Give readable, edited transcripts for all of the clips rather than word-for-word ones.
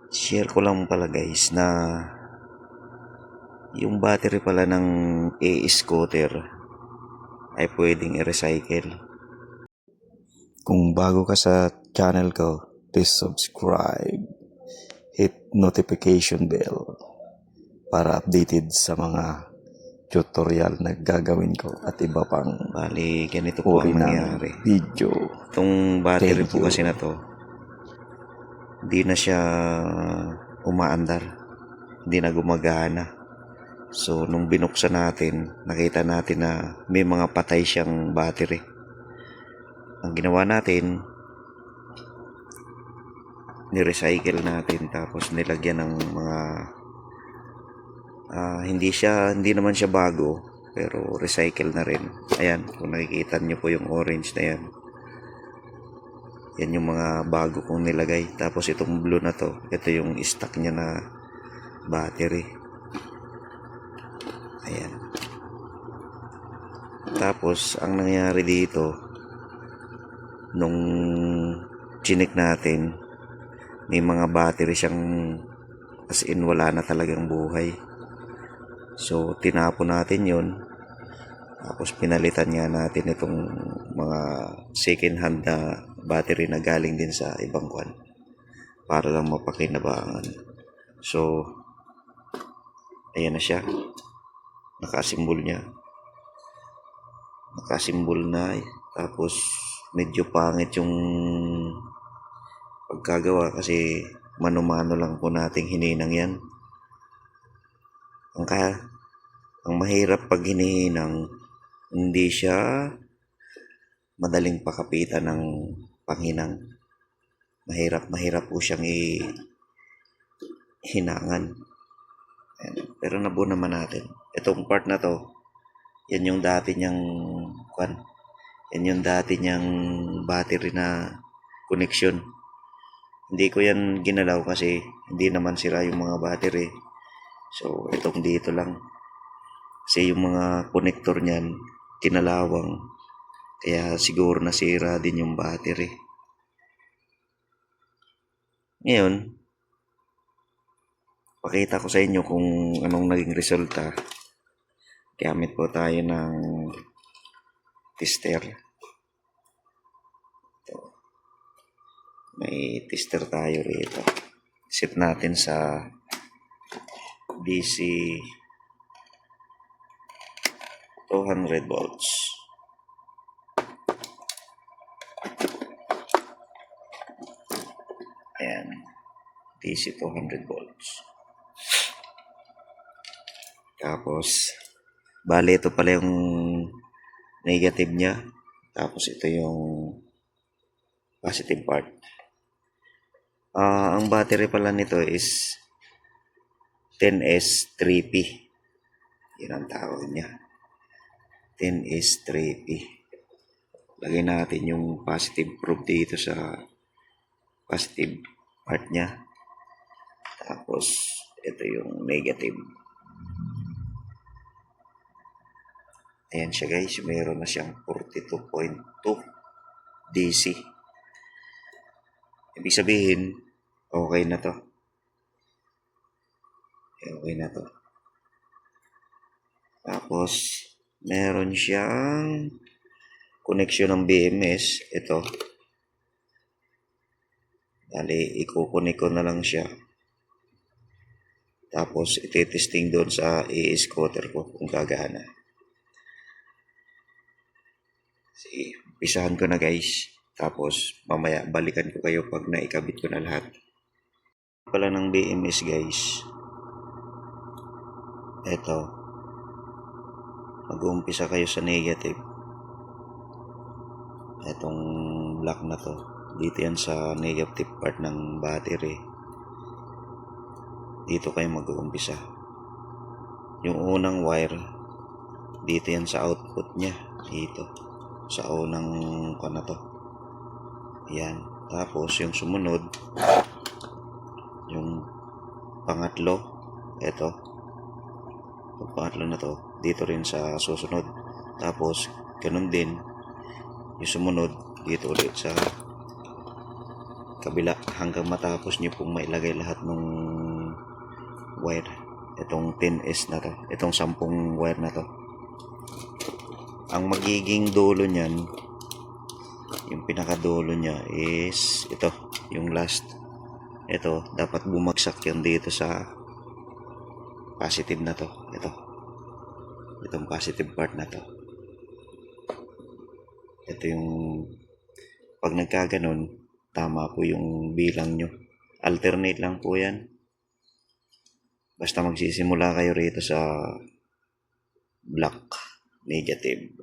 Share ko lang pala guys na yung battery pala ng e-scooter ay pwedeng i-recycle. Kung bago ka sa channel ko, please subscribe, hit notification bell para updated sa mga tutorial na gagawin ko at iba pang Bali, ganito po uri ang ng nangyari. video. Itong battery Thank po you. kasi na to, hindi na siya umaandar. Hindi na gumagana. So, nung binuksan natin, nakita natin na may mga patay siyang battery. Ang ginawa natin, ni-recycle natin tapos nilagyan ng mga hindi naman siya bago pero recycle na rin. Ayan, kung nakikita nyo po yung orange na yan, yan yung mga bago kong nilagay. Tapos itong blue na to, ito yung stock niya na battery. Ayan. Tapos ang nangyari dito, nung chinik natin, may mga battery siyang as in wala na talagang buhay. So tinapon natin yon. Tapos pinalitan nga natin itong mga second hand na battery na galing din sa ibang kwan para lang mapakinabangan. So ayan na siya, nakasimbol niya, nakasimbol na. Tapos medyo pangit yung pagkagawa kasi mano-mano lang po nating hininang yan. Ang mahirap pag hinihinang, hindi siya madaling pakapitan ng panghinang. Mahirap po siyang hinangan. Pero nabuo naman natin. Itong part na to, yan yung dati niyang battery na connection. Hindi ko yan ginalaw kasi hindi naman sira yung mga battery. So itong dito lang. Kasi yung mga connector niyan, kinalawang. Kaya siguro nasira din yung battery. Ngayon, pakita ko sa inyo kung anong naging resulta. Gamit po tayo ng tester. Ito. May tester tayo rito. Set natin sa DC 200 volts. Ayan. DC 200 volts. Tapos, bali ito pala yung negative niya. Tapos ito yung positive part. Ang battery pala nito is 10S3P. Yan ang tawag niya. 10S3P. Lagay natin yung positive probe dito sa positive part niya. Tapos, ito yung negative. Ayan siya guys, mayroon na siyang 42.2 DC. Ibig sabihin, okay na to. Okay na to. Tapos, meron siyang connection ng BMS. Ito. Dali, ikukunik ko na lang siya. Tapos, ititesting doon sa e-scooter ko kung gagana. Sige, pisahan ko na guys. Tapos, mamaya balikan ko kayo pag naikabit ko na lahat. Pala ng BMS guys. Ito. Mag-uumpisa kayo sa negative. Itong black na to. Dito yan sa negative part ng battery. Dito kayo mag-uumpisa. Yung unang wire, dito yan sa output niya. Dito. Sa unang na to. Yan. Tapos yung sumunod, yung pangatlo, ito. Yung pangatlo na to, dito rin sa susunod. Tapos, ganun din, yung sumunod, dito ulit sa kabila hanggang matapos nyo pong mailagay lahat ng wire. Itong 10S na to, itong 10 wire na to. Ang magiging dulo niyan, yung pinakadulo niya is ito, yung last. Ito, dapat bumagsak yan dito sa positive na to. Itong positive part na to. Ito yung, pag nagkaganon, tama po yung bilang nyo. Alternate lang po yan. Basta magsisimula kayo rito sa black, negative.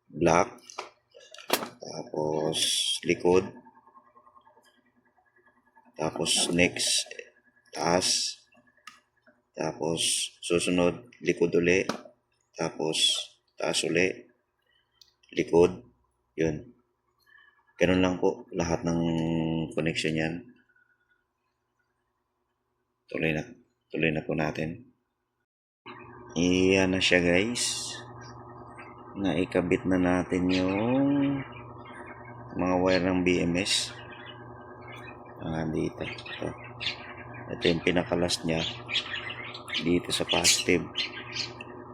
Black, tapos likod, tapos next, taas, tapos susunod, likod uli, tapos taas uli, likod, yun. Ganun lang po lahat ng connection yan. Tuloy na po natin. Iyan na siya guys. Naikabit na natin yung mga wire ng BMS. Dito. Ito yung pinakalas niya. Dito sa positive.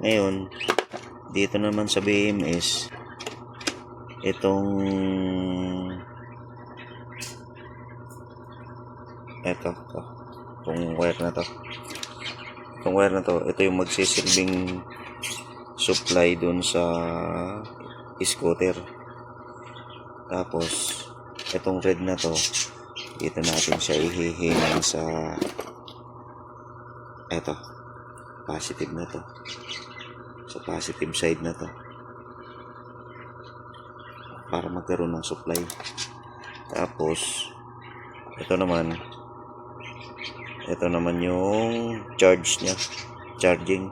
Ngayon, dito naman sa BMS, itong itong wire na to. Itong wire na to, ito yung magsisilbing supply dun sa scooter. Tapos, itong red na to, dito natin siya ihihingan sa positive na to. Sa positive side na to. Para magkaroon ng supply. Tapos, ito naman yung charge niya, charging.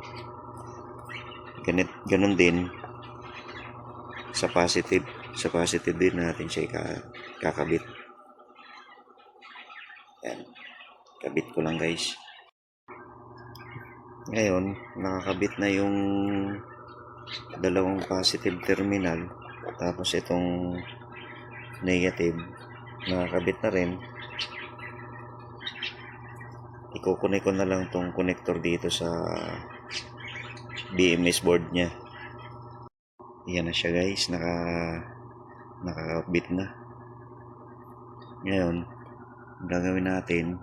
Ganun din sa positive din natin siya kakabit. Yan, kabit ko lang guys. Ngayon, nakakabit na yung dalawang positive terminal, tapos itong negative nakakabit na rin. Iko-connect ko na lang tong connector dito sa BMS board nya. Yan na siya guys, nakakabit na. Ngayon, ang gagawin natin,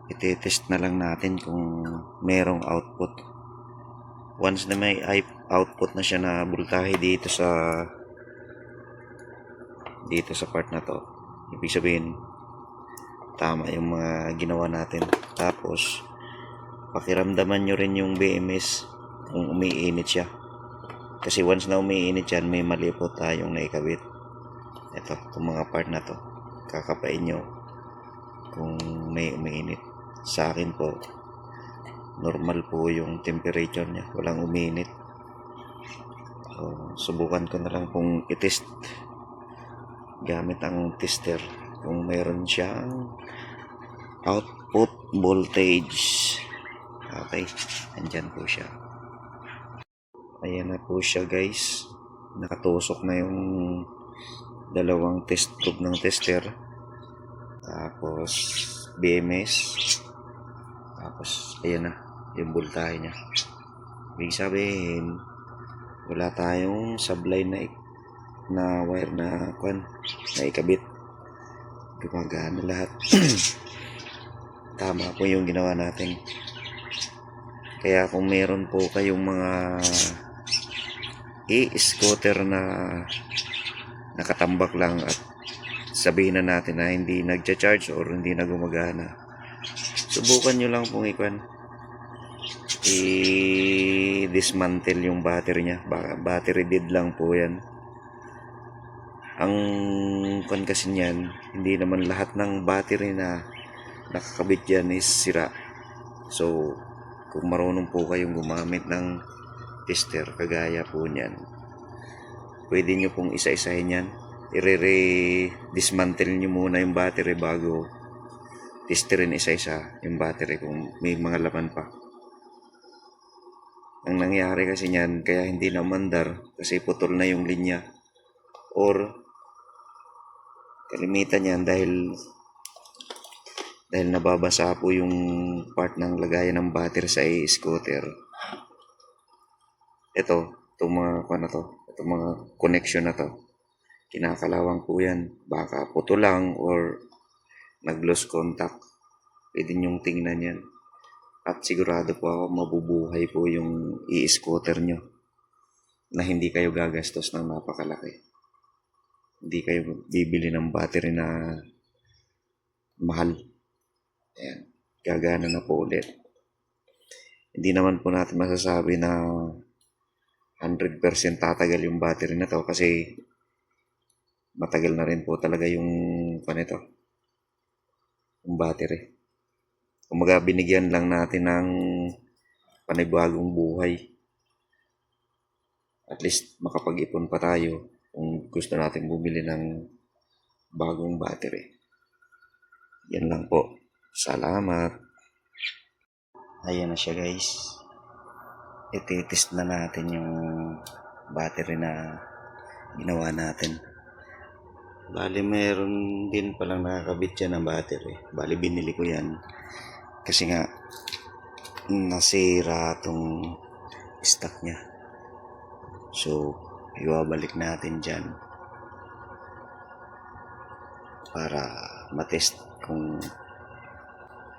itetest na lang natin kung merong output. Once na may output na siya na voltahe dito sa part na to, ibig sabihin tama yung mga ginawa natin. Tapos pakiramdaman nyo rin yung BMS kung umiinit siya, kasi once na umiinit yan, may mali po tayong naikabit. Itong mga part na to, kakapain nyo kung may umiinit. Sa akin po, normal po yung temperature nya, walang umiinit. So, subukan ko na lang kung itest gamit ang tester kung mayroon siyang output voltage. Okay, andyan po siya. Ayan na po siya guys, nakatusok na yung dalawang test tube ng tester, tapos BMS, tapos ayan na yung voltahe nya. Ibig sabihin, wala tayong sablay na wire na ikabit. Gumagana lahat. Tama po yung ginawa natin. Kaya kung meron po kayong mga e-scooter na nakatambak lang at sabihin na natin na hindi nagcha-charge or hindi na gumagana, subukan nyo lang pong i-dismantle yung battery nya. Battery dead lang po yan. Ang kasi niyan, hindi naman lahat ng battery na nakakabit dyan is sira. So, kung marunong po kayong gumamit ng tester kagaya po niyan, pwede nyo pong isa-isahin yan. I-dismantle nyo muna yung battery bago testerin isa-isa yung battery kung may mga laman pa. Ang nangyari kasi niyan, kaya hindi na umandar, kasi putol na yung linya or Kalimitan yan dahil nababasa po yung part ng lagayan ng battery sa e-scooter. Itong mga itong mga connection na to, kinakalawang po yan. Baka puto lang or nag-lose contact. Pwede nyong tingnan yan. At sigurado po ako mabubuhay po yung e-scooter nyo na hindi kayo gagastos ng napakalaki. Hindi kayo bibili ng battery na mahal. Ayan, gagana na po ulit. Hindi naman po natin masasabi na 100% tatagal yung battery na to kasi matagal na rin po talaga yung battery. Kumaga binigyan lang natin ng panibagong buhay. At least makapag-ipon pa tayo kung gusto natin bumili ng bagong battery. Yan lang po. Salamat. Ayan na siya guys. Ititest na natin yung battery na ginawa natin. Bali meron din palang nakakabit dyan ng battery. Bali binili ko yan kasi nga nasira tong stock nya. So ibabalik natin dyan para matest kung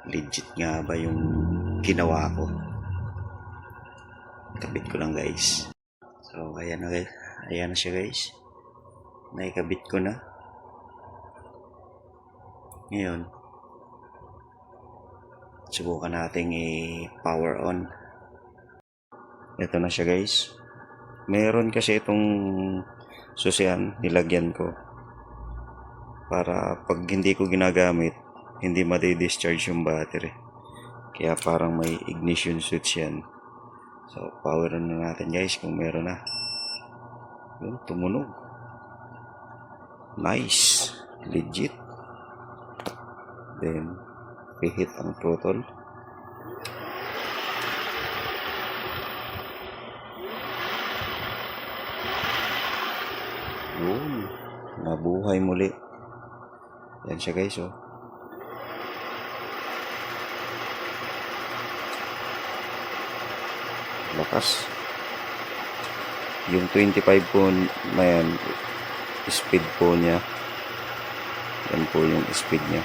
legit nga ba yung ginawa ko. Kabit ko lang guys. So ayan na guys. Ayan na siya guys. Naikabit ko na. Ngayon subukan nating i-power on. Ito na siya guys. Meron kasi itong susian nilagyan ko para pag hindi ko ginagamit hindi madi-discharge yung battery. Kaya parang may ignition switch yan. So power on na natin guys kung meron na. Yun, tumunog. Nice. Legit. Then i-hit ang throttle. Yun. Nabuhay muli. Yan siya guys oh. Lakas. Yung 25 po na yan, speed po niya. Yan po yung speed niya.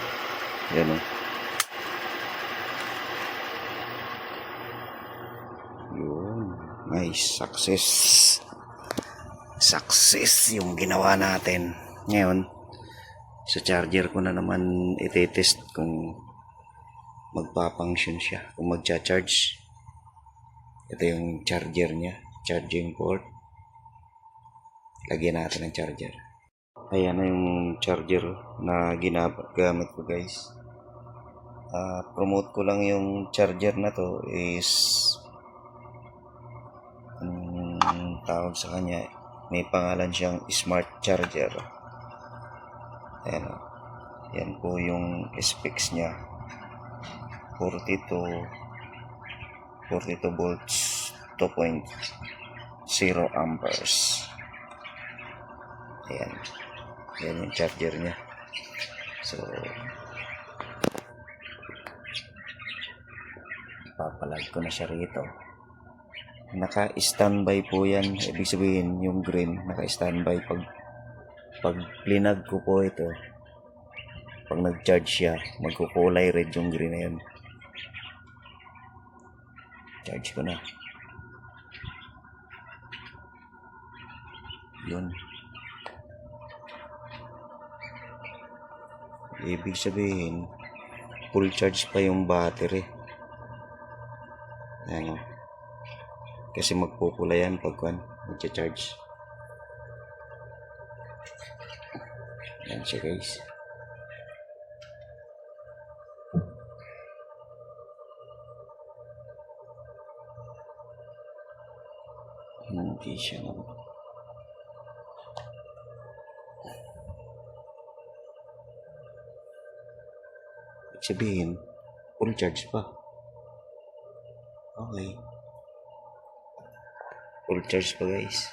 Yan o. Yun. Nice. Success. Success yung ginawa natin. Ngayon, sa charger ko na naman itetest kung magpa-function siya. Kung magcha-charge. Ito yung charger niya. Charging port. Lagyan natin ng charger. Ayan na yung charger na ginagamit ko guys. Promote ko lang yung charger na to is tawag sa kanya, may pangalan siyang smart charger. Ayan o. Yan po yung specs niya. 42 volts 2.0 amperes. Ayan. Ayan yung charger niya. So papalag ko na siya rito. Naka-standby po yan. Ibig sabihin yung green naka-standby. Pag plinag ko po ito, pag nag-charge siya, magkukulay red yung green na yun. Charge ko na. Yun. Ibig sabihin full charge pa yung battery. Ayan o. Kasi magpupula yan pag mag-charge. Ayan siya guys. Hindi siya naman. Ibig sabihin full charge pa. Okay. Full charge pa guys.